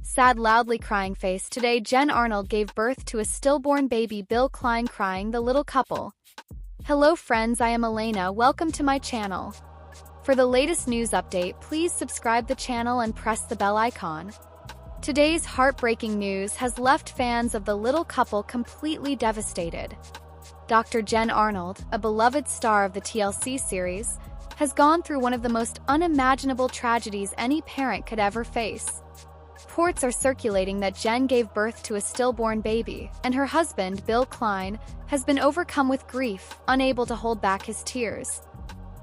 Sad, loudly crying face. Today, Jen Arnold gave birth to a stillborn baby. Bill Klein crying. The little couple. Hello friends, I am Elena. Welcome to my channel. For the latest news update, please subscribe the channel and press the bell icon. Today's heartbreaking news has left fans of the little couple completely devastated. Dr. Jen Arnold, a beloved star of the TLC series, has gone through one of the most unimaginable tragedies any parent could ever face. Reports are circulating that Jen gave birth to a stillborn baby, and her husband, Bill Klein, has been overcome with grief, unable to hold back his tears.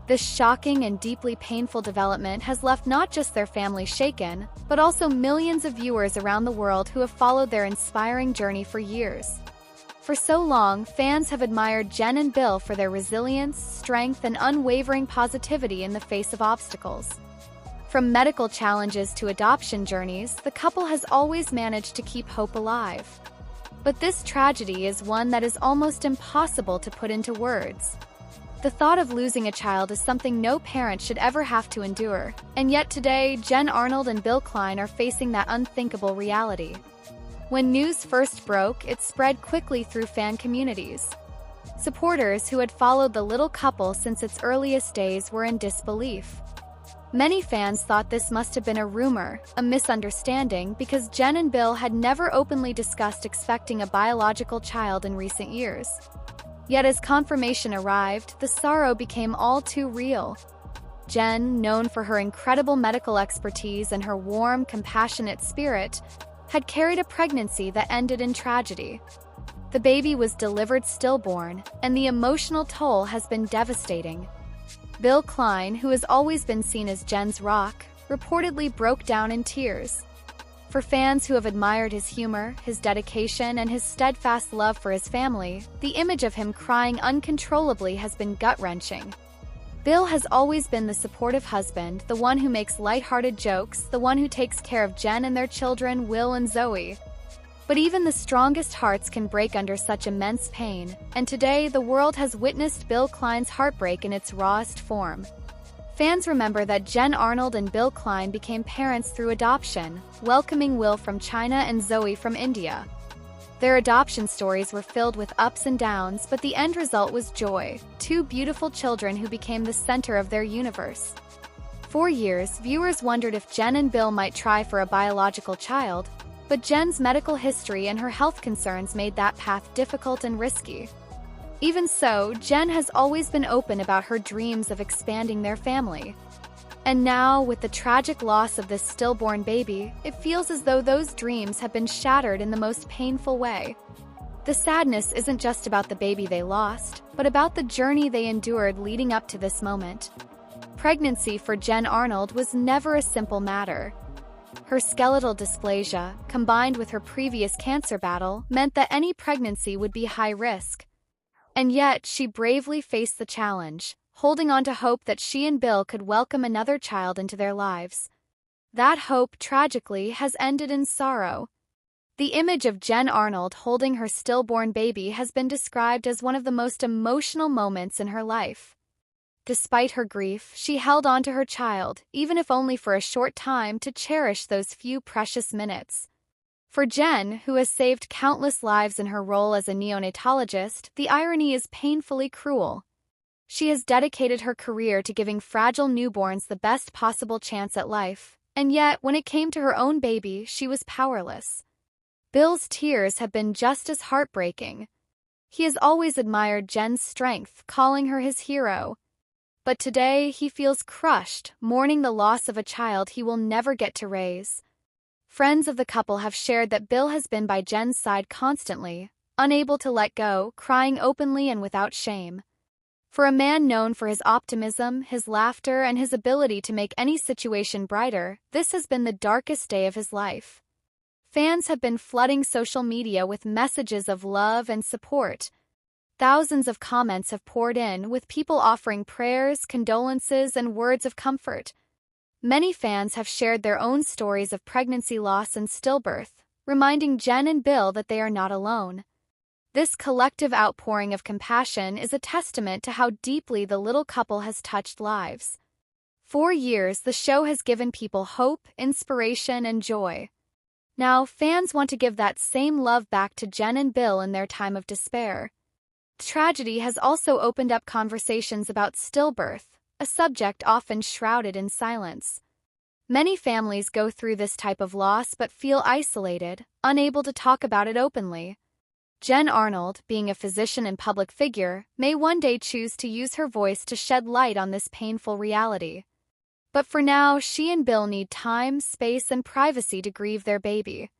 This shocking and deeply painful development has left not just their family shaken, but also millions of viewers around the world who have followed their inspiring journey for years. For so long, fans have admired Jen and Bill for their resilience, strength, and unwavering positivity in the face of obstacles. From medical challenges to adoption journeys, the couple has always managed to keep hope alive. But this tragedy is one that is almost impossible to put into words. The thought of losing a child is something no parent should ever have to endure, and yet today, Jen Arnold and Bill Klein are facing that unthinkable reality. When news first broke, it spread quickly through fan communities. Supporters who had followed the little couple since its earliest days were in disbelief. Many fans thought this must have been a rumor, a misunderstanding, because Jen and Bill had never openly discussed expecting a biological child in recent years. Yet as confirmation arrived, the sorrow became all too real. Jen, known for her incredible medical expertise and her warm, compassionate spirit, had carried a pregnancy that ended in tragedy. The baby was delivered stillborn, and the emotional toll has been devastating. Bill Klein, who has always been seen as Jen's rock, reportedly broke down in tears. For fans who have admired his humor, his dedication, and his steadfast love for his family, the image of him crying uncontrollably has been gut-wrenching. Bill has always been the supportive husband, the one who makes lighthearted jokes, the one who takes care of Jen and their children, Will and Zoe. But even the strongest hearts can break under such immense pain, and today the world has witnessed Bill Klein's heartbreak in its rawest form. Fans remember that Jen Arnold and Bill Klein became parents through adoption, welcoming Will from China and Zoe from India. Their adoption stories were filled with ups and downs, but the end result was joy, two beautiful children who became the center of their universe. For years, viewers wondered if Jen and Bill might try for a biological child, but Jen's medical history and her health concerns made that path difficult and risky. Even so, Jen has always been open about her dreams of expanding their family. And now, with the tragic loss of this stillborn baby, it feels as though those dreams have been shattered in the most painful way. The sadness isn't just about the baby they lost, but about the journey they endured leading up to this moment. Pregnancy for Jen Arnold was never a simple matter. Her skeletal dysplasia, combined with her previous cancer battle, meant that any pregnancy would be high risk. And yet, she bravely faced the challenge, holding on to hope that she and Bill could welcome another child into their lives. That hope, tragically, has ended in sorrow. The image of Jen Arnold holding her stillborn baby has been described as one of the most emotional moments in her life. Despite her grief, she held on to her child, even if only for a short time, to cherish those few precious minutes. For Jen, who has saved countless lives in her role as a neonatologist, the irony is painfully cruel. She has dedicated her career to giving fragile newborns the best possible chance at life, and yet, when it came to her own baby, she was powerless. Bill's tears have been just as heartbreaking. He has always admired Jen's strength, calling her his hero. But today, he feels crushed, mourning the loss of a child he will never get to raise. Friends of the couple have shared that Bill has been by Jen's side constantly, unable to let go, crying openly and without shame. For a man known for his optimism, his laughter, and his ability to make any situation brighter, this has been the darkest day of his life. Fans have been flooding social media with messages of love and support. Thousands of comments have poured in, with people offering prayers, condolences, and words of comfort. Many fans have shared their own stories of pregnancy loss and stillbirth, reminding Jen and Bill that they are not alone. This collective outpouring of compassion is a testament to how deeply the little couple has touched lives. For years, the show has given people hope, inspiration, and joy. Now, fans want to give that same love back to Jen and Bill in their time of despair. Tragedy has also opened up conversations about stillbirth, a subject often shrouded in silence. Many families go through this type of loss but feel isolated, unable to talk about it openly. Jen Arnold, being a physician and public figure, may one day choose to use her voice to shed light on this painful reality. But for now, she and Bill need time, space, and privacy to grieve their baby.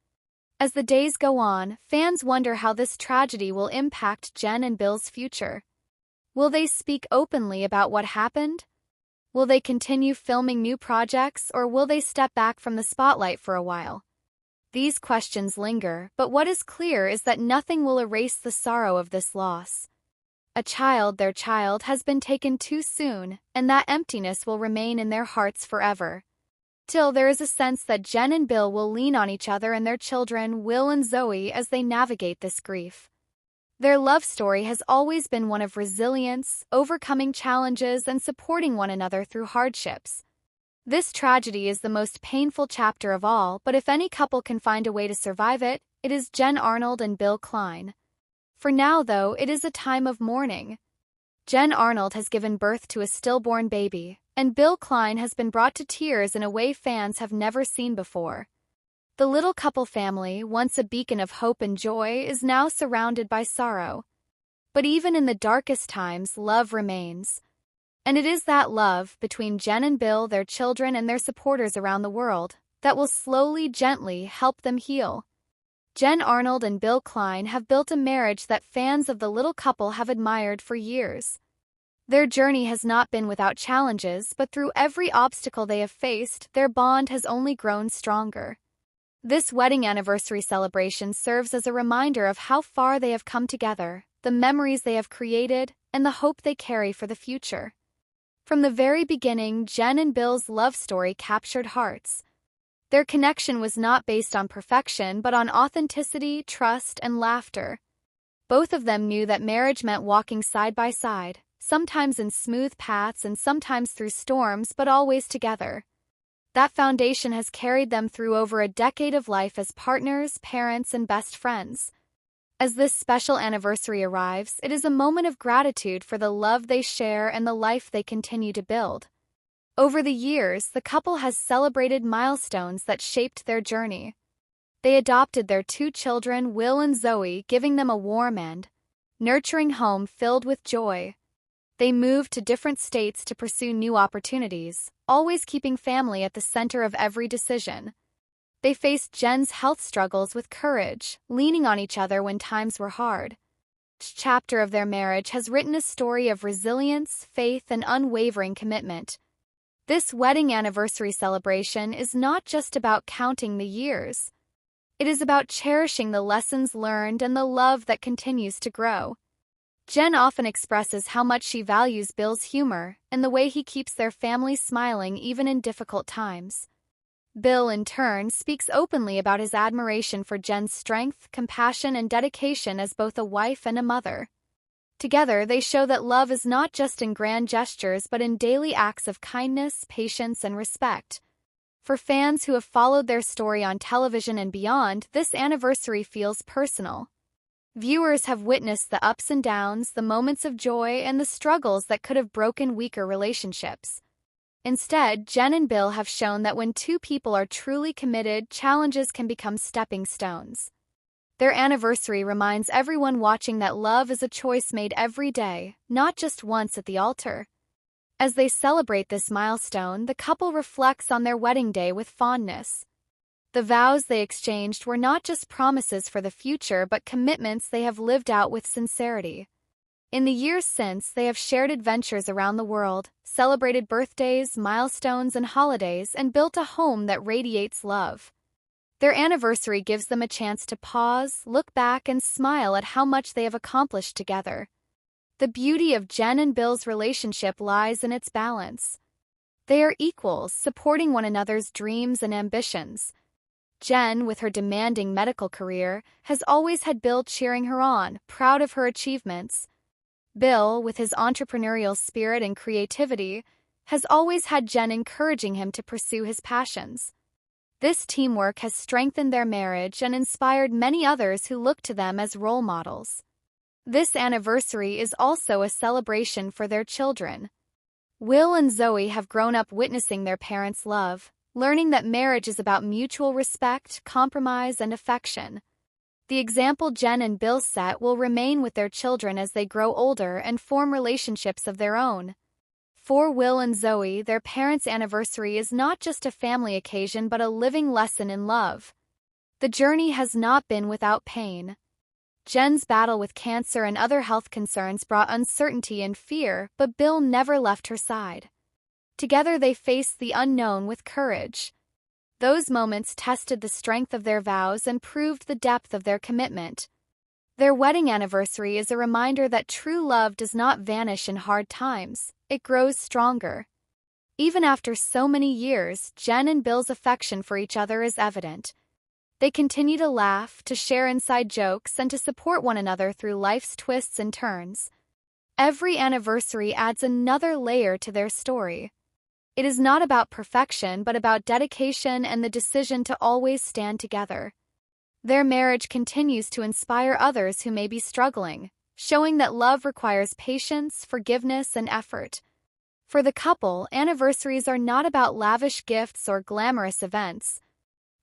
As the days go on, fans wonder how this tragedy will impact Jen and Bill's future. Will they speak openly about what happened? Will they continue filming new projects, or will they step back from the spotlight for a while? These questions linger, but what is clear is that nothing will erase the sorrow of this loss. Their child, has been taken too soon, and that emptiness will remain in their hearts forever. Till there is a sense that Jen and Bill will lean on each other and their children, Will and Zoe, as they navigate this grief. Their love story has always been one of resilience, overcoming challenges, and supporting one another through hardships. This tragedy is the most painful chapter of all, but if any couple can find a way to survive it, it is Jen Arnold and Bill Klein. For now, though, it is a time of mourning. Jen Arnold has given birth to a stillborn baby, and Bill Klein has been brought to tears in a way fans have never seen before. The little couple family, once a beacon of hope and joy, is now surrounded by sorrow. But even in the darkest times, love remains. And it is that love, between Jen and Bill, their children, and their supporters around the world, that will slowly, gently help them heal. Jen Arnold and Bill Klein have built a marriage that fans of the little couple have admired for years. Their journey has not been without challenges, but through every obstacle they have faced, their bond has only grown stronger. This wedding anniversary celebration serves as a reminder of how far they have come together, the memories they have created, and the hope they carry for the future. From the very beginning, Jen and Bill's love story captured hearts. Their connection was not based on perfection, but on authenticity, trust, and laughter. Both of them knew that marriage meant walking side by side, sometimes in smooth paths and sometimes through storms, but always together. That foundation has carried them through over a decade of life as partners, parents, and best friends. As this special anniversary arrives, it is a moment of gratitude for the love they share and the life they continue to build. Over the years, the couple has celebrated milestones that shaped their journey. They adopted their 2 children, Will and Zoe, giving them a warm and nurturing home filled with joy. They moved to different states to pursue new opportunities, always keeping family at the center of every decision. They faced Jen's health struggles with courage, leaning on each other when times were hard. Each chapter of their marriage has written a story of resilience, faith, and unwavering commitment. This wedding anniversary celebration is not just about counting the years. It is about cherishing the lessons learned and the love that continues to grow. Jen often expresses how much she values Bill's humor and the way he keeps their family smiling even in difficult times. Bill, in turn, speaks openly about his admiration for Jen's strength, compassion, and dedication as both a wife and a mother. Together, they show that love is not just in grand gestures but in daily acts of kindness, patience, and respect. For fans who have followed their story on television and beyond, this anniversary feels personal. Viewers have witnessed the ups and downs, the moments of joy, and the struggles that could have broken weaker relationships. Instead, Jen and Bill have shown that when 2 people are truly committed, challenges can become stepping stones. Their anniversary reminds everyone watching that love is a choice made every day, not just once at the altar. As they celebrate this milestone, the couple reflects on their wedding day with fondness. The vows they exchanged were not just promises for the future but commitments they have lived out with sincerity. In the years since, they have shared adventures around the world, celebrated birthdays, milestones, and holidays, and built a home that radiates love. Their anniversary gives them a chance to pause, look back, and smile at how much they have accomplished together. The beauty of Jen and Bill's relationship lies in its balance. They are equals, supporting one another's dreams and ambitions. Jen, with her demanding medical career, has always had Bill cheering her on, proud of her achievements. Bill, with his entrepreneurial spirit and creativity, has always had Jen encouraging him to pursue his passions. This teamwork has strengthened their marriage and inspired many others who look to them as role models. This anniversary is also a celebration for their children. Will and Zoe have grown up witnessing their parents' love, learning that marriage is about mutual respect, compromise, and affection. The example Jen and Bill set will remain with their children as they grow older and form relationships of their own. For Will and Zoe, their parents' anniversary is not just a family occasion but a living lesson in love. The journey has not been without pain. Jen's battle with cancer and other health concerns brought uncertainty and fear, but Bill never left her side. Together they faced the unknown with courage. Those moments tested the strength of their vows and proved the depth of their commitment. Their wedding anniversary is a reminder that true love does not vanish in hard times, it grows stronger. Even after so many years, Jen and Bill's affection for each other is evident. They continue to laugh, to share inside jokes, and to support one another through life's twists and turns. Every anniversary adds another layer to their story. It is not about perfection but about dedication and the decision to always stand together. Their marriage continues to inspire others who may be struggling, showing that love requires patience, forgiveness, and effort. For the couple, anniversaries are not about lavish gifts or glamorous events.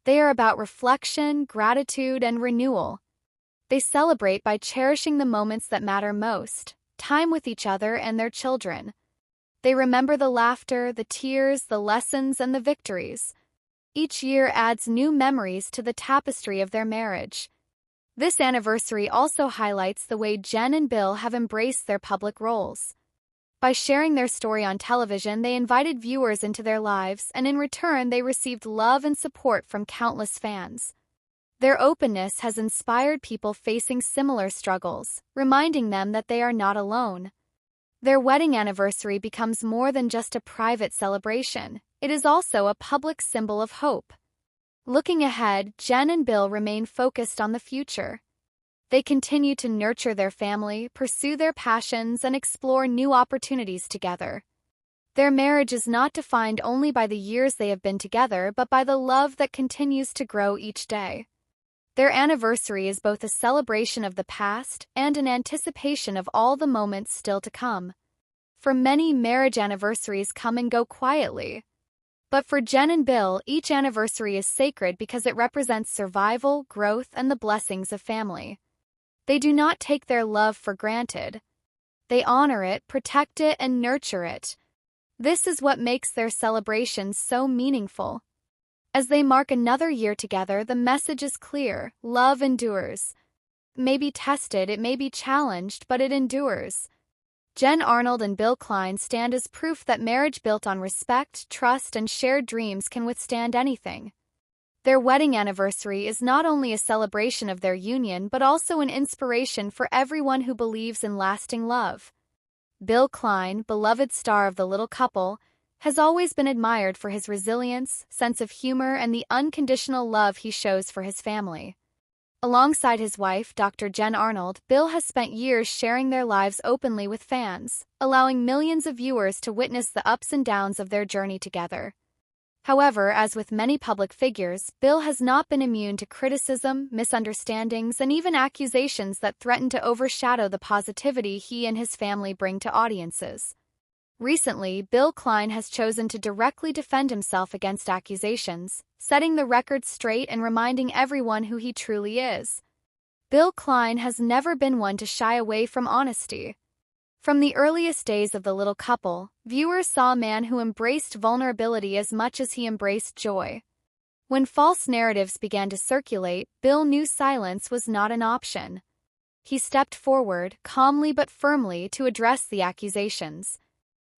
They are about reflection, gratitude, and renewal. They celebrate by cherishing the moments that matter most, time with each other and their children. They remember the laughter, the tears, the lessons, and the victories. Each year adds new memories to the tapestry of their marriage. This anniversary also highlights the way Jen and Bill have embraced their public roles. By sharing their story on television, they invited viewers into their lives, and in return they received love and support from countless fans. Their openness has inspired people facing similar struggles, reminding them that they are not alone. Their wedding anniversary becomes more than just a private celebration. It is also a public symbol of hope. Looking ahead, Jen and Bill remain focused on the future. They continue to nurture their family, pursue their passions, and explore new opportunities together. Their marriage is not defined only by the years they have been together but by the love that continues to grow each day. Their anniversary is both a celebration of the past and an anticipation of all the moments still to come. For many, marriage anniversaries come and go quietly. But for Jen and Bill, each anniversary is sacred because it represents survival, growth, and the blessings of family. They do not take their love for granted. They honor it, protect it, and nurture it. This is what makes their celebrations so meaningful. As they mark another year together, the message is clear: love endures. It may be tested, it may be challenged, but it endures. Jen Arnold and Bill Klein stand as proof that marriage built on respect, trust, and shared dreams can withstand anything. Their wedding anniversary is not only a celebration of their union but also an inspiration for everyone who believes in lasting love. Bill Klein, beloved star of The Little Couple, has always been admired for his resilience, sense of humor, and the unconditional love he shows for his family. Alongside his wife, Dr. Jen Arnold, Bill has spent years sharing their lives openly with fans, allowing millions of viewers to witness the ups and downs of their journey together. However, as with many public figures, Bill has not been immune to criticism, misunderstandings, and even accusations that threaten to overshadow the positivity he and his family bring to audiences. Recently, Bill Klein has chosen to directly defend himself against accusations, setting the record straight and reminding everyone who he truly is. Bill Klein has never been one to shy away from honesty. From the earliest days of The Little Couple, viewers saw a man who embraced vulnerability as much as he embraced joy. When false narratives began to circulate, Bill knew silence was not an option. He stepped forward, calmly but firmly, to address the accusations.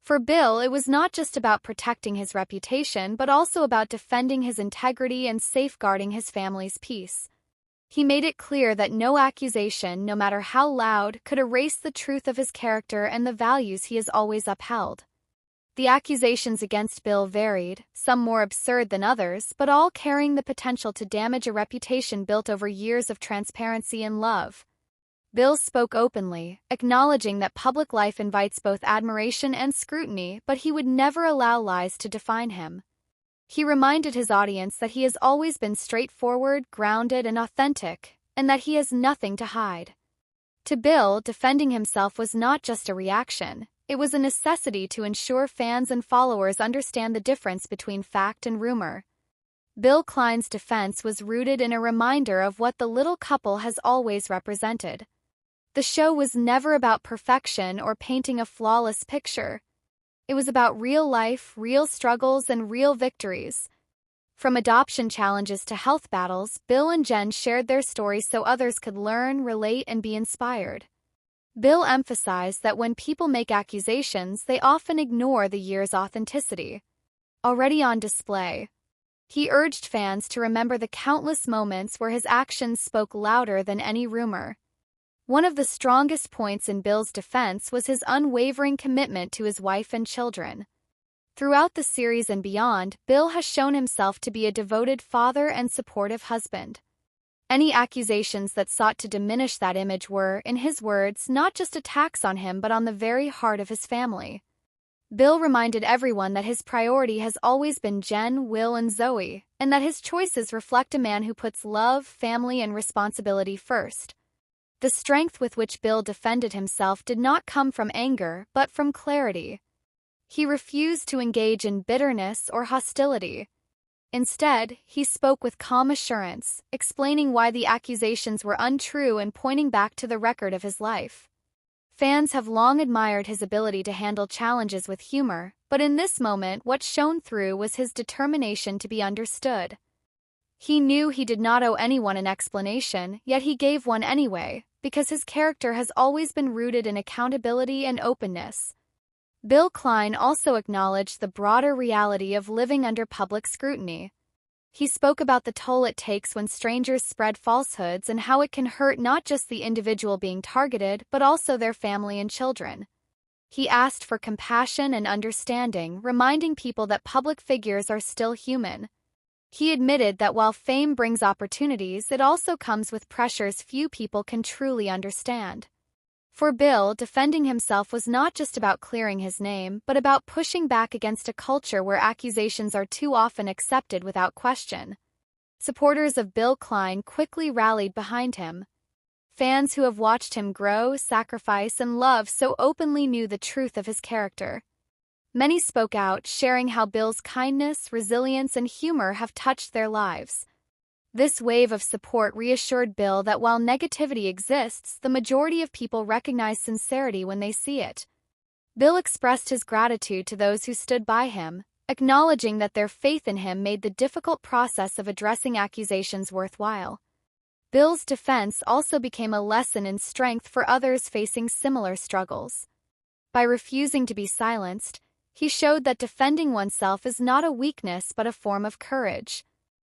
For Bill, it was not just about protecting his reputation but also about defending his integrity and safeguarding his family's peace. He made it clear that no accusation, no matter how loud, could erase the truth of his character and the values he has always upheld. The accusations against Bill varied, some more absurd than others, but all carrying the potential to damage a reputation built over years of transparency and love. Bill spoke openly, acknowledging that public life invites both admiration and scrutiny, but he would never allow lies to define him. He reminded his audience that he has always been straightforward, grounded, and authentic, and that he has nothing to hide. To Bill, defending himself was not just a reaction, it was a necessity to ensure fans and followers understand the difference between fact and rumor. Bill Klein's defense was rooted in a reminder of what the little couple has always represented. The show was never about perfection or painting a flawless picture. It was about real life, real struggles, and real victories. From adoption challenges to health battles, Bill and Jen shared their stories so others could learn, relate, and be inspired. Bill emphasized that when people make accusations, they often ignore the year's authenticity. Already on display, he urged fans to remember the countless moments where his actions spoke louder than any rumor. One of the strongest points in Bill's defense was his unwavering commitment to his wife and children. Throughout the series and beyond, Bill has shown himself to be a devoted father and supportive husband. Any accusations that sought to diminish that image were, in his words, not just attacks on him but on the very heart of his family. Bill reminded everyone that his priority has always been Jen, Will, and Zoe, and that his choices reflect a man who puts love, family, and responsibility first. The strength with which Bill defended himself did not come from anger, but from clarity. He refused to engage in bitterness or hostility. Instead, he spoke with calm assurance, explaining why the accusations were untrue and pointing back to the record of his life. Fans have long admired his ability to handle challenges with humor, but in this moment what shone through was his determination to be understood. He knew he did not owe anyone an explanation, yet he gave one anyway, because his character has always been rooted in accountability and openness. Bill Klein also acknowledged the broader reality of living under public scrutiny. He spoke about the toll it takes when strangers spread falsehoods and how it can hurt not just the individual being targeted but also their family and children. He asked for compassion and understanding, reminding people that public figures are still human. He admitted that while fame brings opportunities, it also comes with pressures few people can truly understand. For Bill, defending himself was not just about clearing his name, but about pushing back against a culture where accusations are too often accepted without question. Supporters of Bill Klein quickly rallied behind him. Fans who have watched him grow, sacrifice, and love so openly knew the truth of his character. Many spoke out, sharing how Bill's kindness, resilience, and humor have touched their lives. This wave of support reassured Bill that while negativity exists, the majority of people recognize sincerity when they see it. Bill expressed his gratitude to those who stood by him, acknowledging that their faith in him made the difficult process of addressing accusations worthwhile. Bill's defense also became a lesson in strength for others facing similar struggles. By refusing to be silenced, he showed that defending oneself is not a weakness but a form of courage.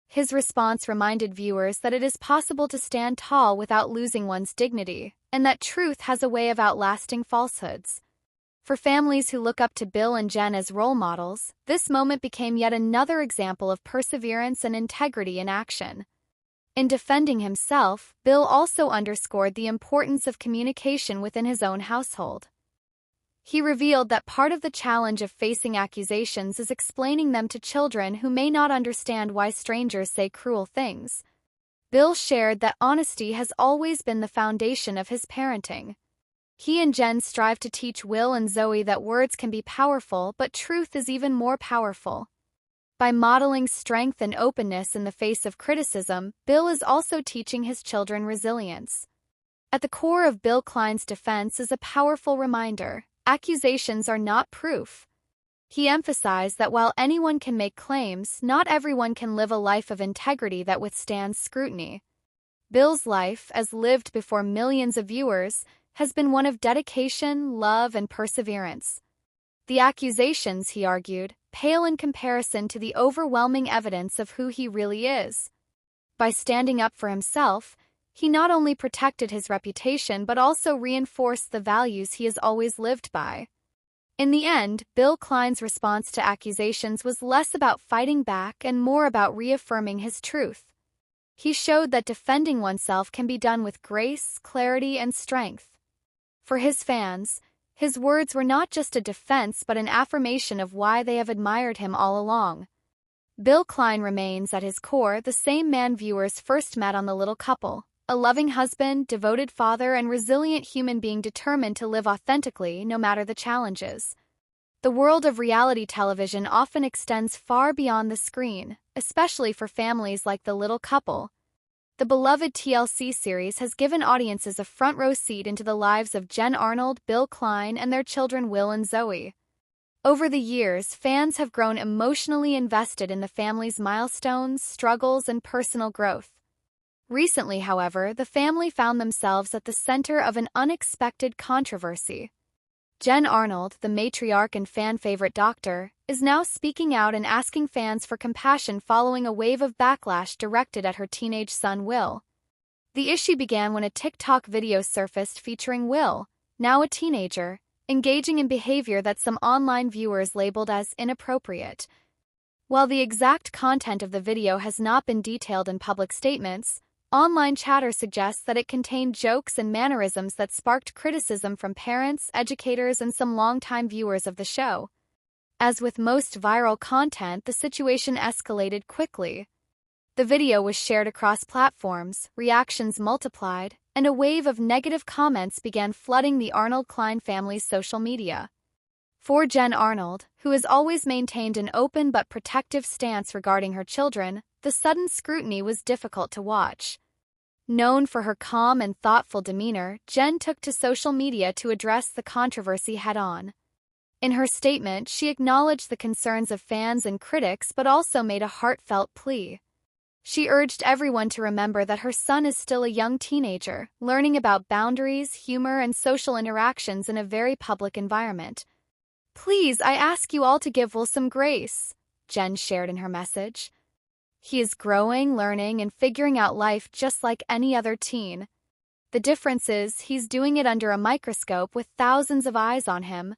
His response reminded viewers that it is possible to stand tall without losing one's dignity, and that truth has a way of outlasting falsehoods. For families who look up to Bill and Jen as role models, this moment became yet another example of perseverance and integrity in action. In defending himself, Bill also underscored the importance of communication within his own household. He revealed that part of the challenge of facing accusations is explaining them to children who may not understand why strangers say cruel things. Bill shared that honesty has always been the foundation of his parenting. He and Jen strive to teach Will and Zoe that words can be powerful, but truth is even more powerful. By modeling strength and openness in the face of criticism, Bill is also teaching his children resilience. At the core of Bill Klein's defense is a powerful reminder: accusations are not proof. He emphasized that while anyone can make claims, not everyone can live a life of integrity that withstands scrutiny. Bill's life, as lived before millions of viewers, has been one of dedication, love, and perseverance. The accusations, he argued, pale in comparison to the overwhelming evidence of who he really is. By standing up for himself, he not only protected his reputation but also reinforced the values he has always lived by. In the end, Bill Klein's response to accusations was less about fighting back and more about reaffirming his truth. He showed that defending oneself can be done with grace, clarity, and strength. For his fans, his words were not just a defense but an affirmation of why they have admired him all along. Bill Klein remains at his core the same man viewers first met on The Little Couple, a loving husband, devoted father, and resilient human being determined to live authentically no matter the challenges. The world of reality television often extends far beyond the screen, especially for families like The Little Couple. The beloved TLC series has given audiences a front-row seat into the lives of Jen Arnold, Bill Klein, and their children Will and Zoe. Over the years, fans have grown emotionally invested in the family's milestones, struggles, and personal growth. Recently, however, the family found themselves at the center of an unexpected controversy. Jen Arnold, the matriarch and fan-favorite doctor, is now speaking out and asking fans for compassion following a wave of backlash directed at her teenage son Will. The issue began when a TikTok video surfaced featuring Will, now a teenager, engaging in behavior that some online viewers labeled as inappropriate. While the exact content of the video has not been detailed in public statements, online chatter suggests that it contained jokes and mannerisms that sparked criticism from parents, educators, and some longtime viewers of the show. As with most viral content, the situation escalated quickly. The video was shared across platforms, reactions multiplied, and a wave of negative comments began flooding the Arnold-Klein family's social media. For Jen Arnold, who has always maintained an open but protective stance regarding her children, the sudden scrutiny was difficult to watch. Known for her calm and thoughtful demeanor, Jen took to social media to address the controversy head-on. In her statement, she acknowledged the concerns of fans and critics but also made a heartfelt plea. She urged everyone to remember that her son is still a young teenager, learning about boundaries, humor, and social interactions in a very public environment. "Please, I ask you all to give Will some grace," Jen shared in her message. "He is growing, learning, and figuring out life just like any other teen. The difference is he's doing it under a microscope with thousands of eyes on him.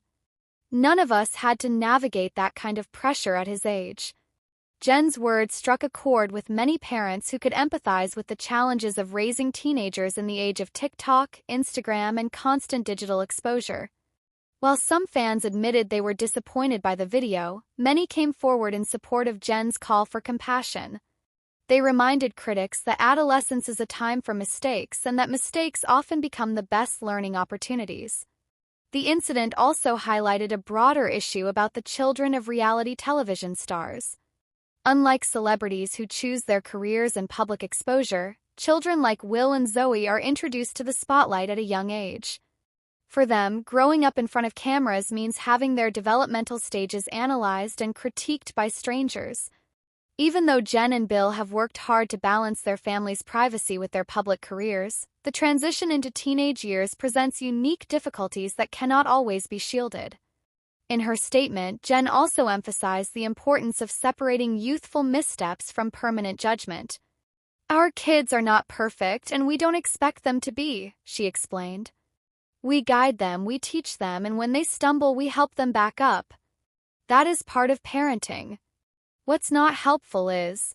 None of us had to navigate that kind of pressure at his age." Jen's words struck a chord with many parents who could empathize with the challenges of raising teenagers in the age of TikTok, Instagram, and constant digital exposure. While some fans admitted they were disappointed by the video, many came forward in support of Jen's call for compassion. They reminded critics that adolescence is a time for mistakes and that mistakes often become the best learning opportunities. The incident also highlighted a broader issue about the children of reality television stars. Unlike celebrities who choose their careers and public exposure, children like Will and Zoe are introduced to the spotlight at a young age. For them, growing up in front of cameras means having their developmental stages analyzed and critiqued by strangers. Even though Jen and Bill have worked hard to balance their family's privacy with their public careers, the transition into teenage years presents unique difficulties that cannot always be shielded. In her statement, Jen also emphasized the importance of separating youthful missteps from permanent judgment. "Our kids are not perfect, and we don't expect them to be," she explained. "We guide them, we teach them, and when they stumble, we help them back up. That is part of parenting. What's not helpful is